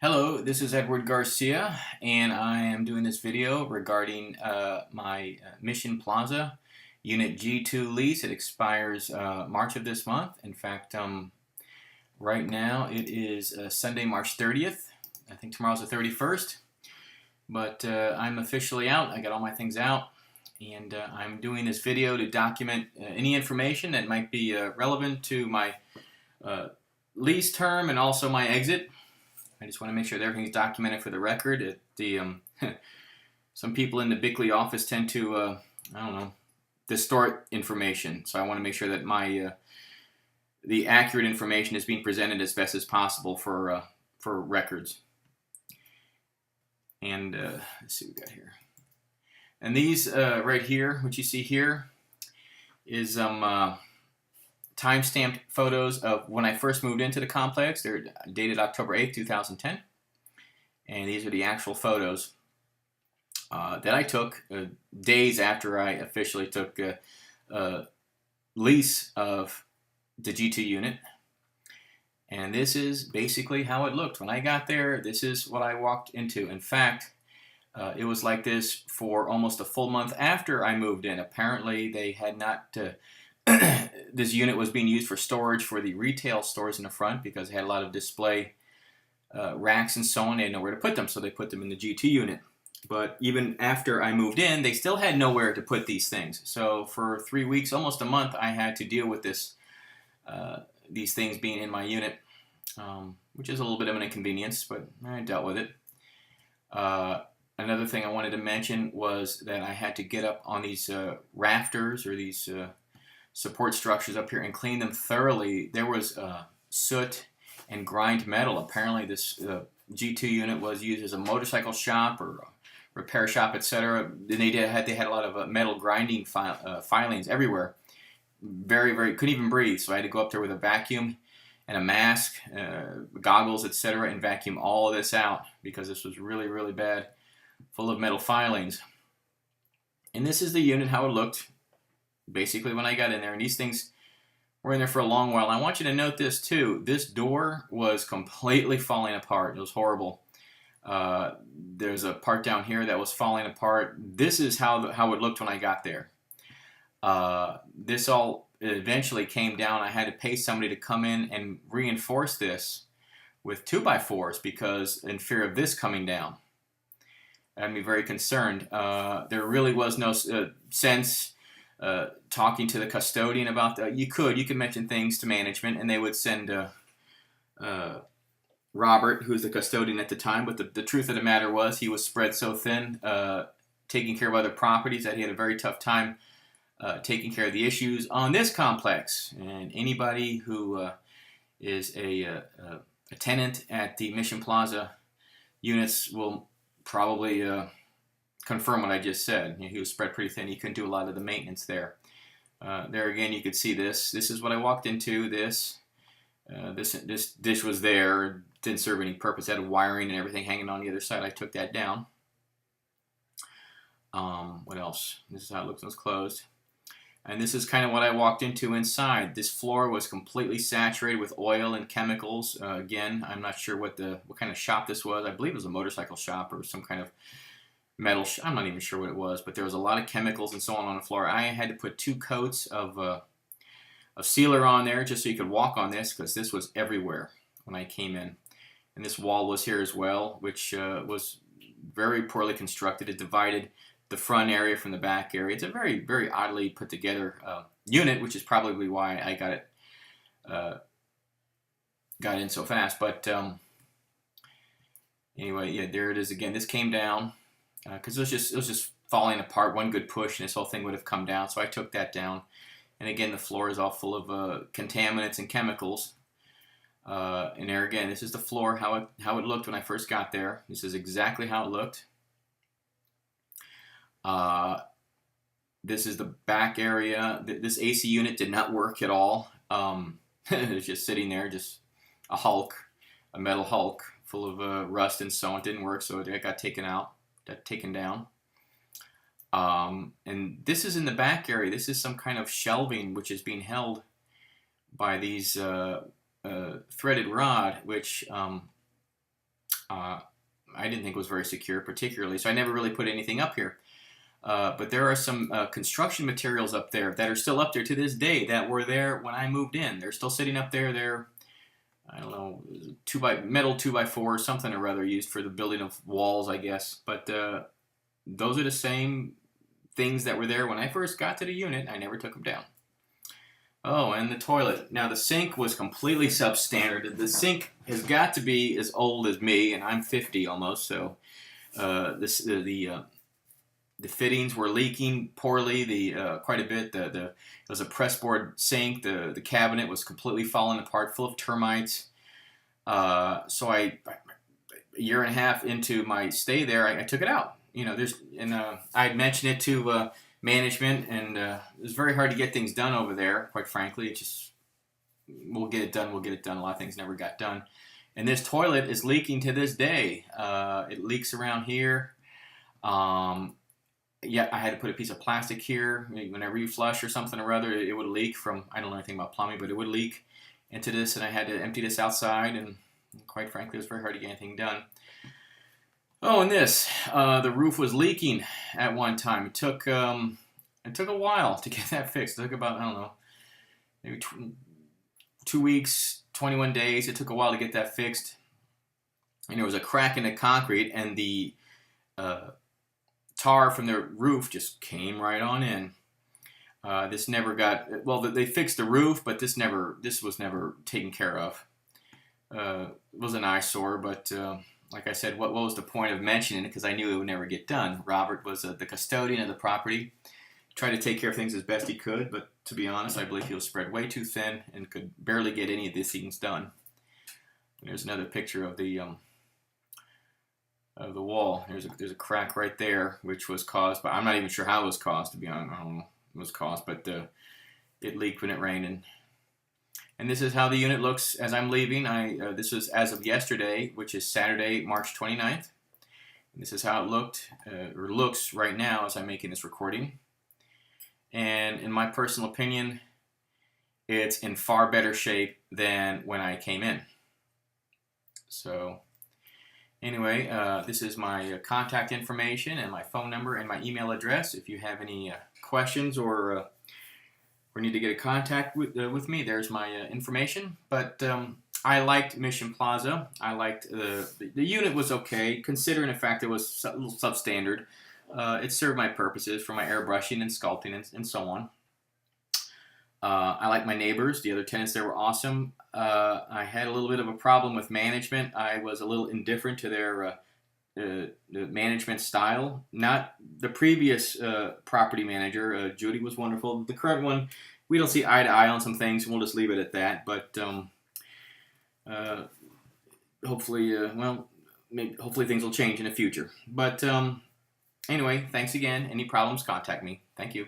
Hello, this is Edward Garcia, and I am doing this video regarding my Mission Plaza Unit G2 lease. It expires March of this month. In fact, right now it is Sunday, March 30th. I think tomorrow's the 31st, but I'm officially out. I got all my things out, and I'm doing this video to document any information that might be relevant to my lease term and also my exit. I just want to make sure that everything's documented for the record. Some people in the Bickley office tend to, I don't know, distort information. So I want to make sure that the accurate information is being presented as best as possible for records. And let's see what we got here. And these right here, what you see here, is time-stamped photos of when I first moved into the complex. They're dated October 8th, 2010. And these are the actual photos that I took days after I officially took a lease of the G2 unit. And this is basically how it looked when I got there. This is what I walked into. In fact, it was like this for almost a full month after I moved in. Apparently, they had not... this unit was being used for storage for the retail stores in the front because they had a lot of display racks and so on. They had nowhere to put them, so they put them in the G2 unit. But even after I moved in, they still had nowhere to put these things. So for 3 weeks, almost a month, I had to deal with this, these things being in my unit, which is a little bit of an inconvenience, but I dealt with it. Another thing I wanted to mention was that I had to get up on these rafters or these support structures up here and clean them thoroughly. There was soot and grind metal. Apparently this G2 unit was used as a motorcycle shop or a repair shop, etc. They had a lot of metal grinding filings everywhere. Very couldn't even breathe, so I had to go up there with a vacuum and a mask, goggles, etc., and vacuum all of this out because this was really bad, full of metal filings. And this is the unit, how it looked basically when I got in there, and these things were in there for a long while. I want you to note this too. This door was completely falling apart. It was horrible. There's a part down here that was falling apart. This is how it looked when I got there. This all eventually came down. I had to pay somebody to come in and reinforce this with 2x4s because in fear of this coming down. I'd be very concerned. There really was no sense talking to the custodian about that. You could mention things to management, and they would send Robert, who's the custodian at the time. But the truth of the matter was, he was spread so thin, taking care of other properties, that he had a very tough time taking care of the issues on this complex. And anybody who is a tenant at the Mission Plaza units will probably confirm what I just said. He was spread pretty thin. He couldn't do a lot of the maintenance there. There again, you could see this. This is what I walked into. This dish was there. Didn't serve any purpose. It had wiring and everything hanging on the other side. I took that down. What else? This is how it looks when it's closed. And this is kind of what I walked into inside. This floor was completely saturated with oil and chemicals. Again, I'm not sure what kind of shop this was. I believe it was a motorcycle shop or some kind of metal. I'm not even sure what it was, but there was a lot of chemicals and so on the floor. I had to put 2 coats of sealer on there just so you could walk on this because this was everywhere when I came in. And this wall was here as well, which was very poorly constructed. It divided the front area from the back area. It's a very oddly put together unit, which is probably why I got in so fast. But anyway, yeah, there it is again. This came down because it was just falling apart. One good push, and this whole thing would have come down. So I took that down. And again, the floor is all full of contaminants and chemicals. And there again, this is the floor, how it looked when I first got there. This is exactly how it looked. This is the back area. This AC unit did not work at all. It was just sitting there, just a hulk, a metal hulk full of rust and so on. It didn't work, so it got taken down. And this is in the back area. This is some kind of shelving which is being held by these threaded rod, which I didn't think it was very secure particularly, so I never really put anything up here. But there are some construction materials up there that are still up there to this day that were there when I moved in. They're still sitting up there. They're, I don't know, metal 2x4 something or other used for the building of walls, I guess. But those are the same things that were there when I first got to the unit. I never took them down. Oh, and the toilet. Now, the sink was completely substandard. The sink has got to be as old as me, and I'm 50 almost, so the fittings were leaking poorly, quite a bit. It was a pressboard sink. The cabinet was completely falling apart, full of termites. So a year and a half into my stay there, I took it out. I had mentioned it to management, and it was very hard to get things done over there, quite frankly. It just, we'll get it done. A lot of things never got done. And this toilet is leaking to this day. It leaks around here. Yeah, I had to put a piece of plastic here. Whenever you flush or something or other, it would leak from, I don't know anything about plumbing, but it would leak into this, and I had to empty this outside, and quite frankly, it was very hard to get anything done. Oh, and this, the roof was leaking at one time. It took a while to get that fixed. It took about, I don't know, maybe 2 weeks, 21 days. It took a while to get that fixed. And there was a crack in the concrete, and the tar from the roof just came right on in. This never got, well, they fixed the roof, but this was never taken care of. It was an eyesore, but like I said, what was the point of mentioning it? Because I knew it would never get done. Robert was the custodian of the property. He tried to take care of things as best he could, but to be honest, I believe he was spread way too thin and could barely get any of these things done. And there's another picture of the wall. There's a crack right there, which was caused by, I'm not even sure how it was caused, to be honest. I don't know what it was caused, but it leaked when it rained. And this is how the unit looks as I'm leaving. This is as of yesterday, which is Saturday, March 29th. And this is how it looked, or looks right now as I'm making this recording. And in my personal opinion, it's in far better shape than when I came in. So anyway, this is my contact information and my phone number and my email address. If you have any questions or need to get in contact with me, there's my information. But I liked Mission Plaza. I liked the unit was okay, considering the fact it was a little substandard. It served my purposes for my airbrushing and sculpting and so on. I like my neighbors. The other tenants there were awesome. I had a little bit of a problem with management. I was a little indifferent to their the management style. Not the previous property manager. Judy was wonderful. The current one, we don't see eye to eye on some things, and we'll just leave it at that. But hopefully, hopefully things will change in the future. But anyway, thanks again. Any problems, contact me. Thank you.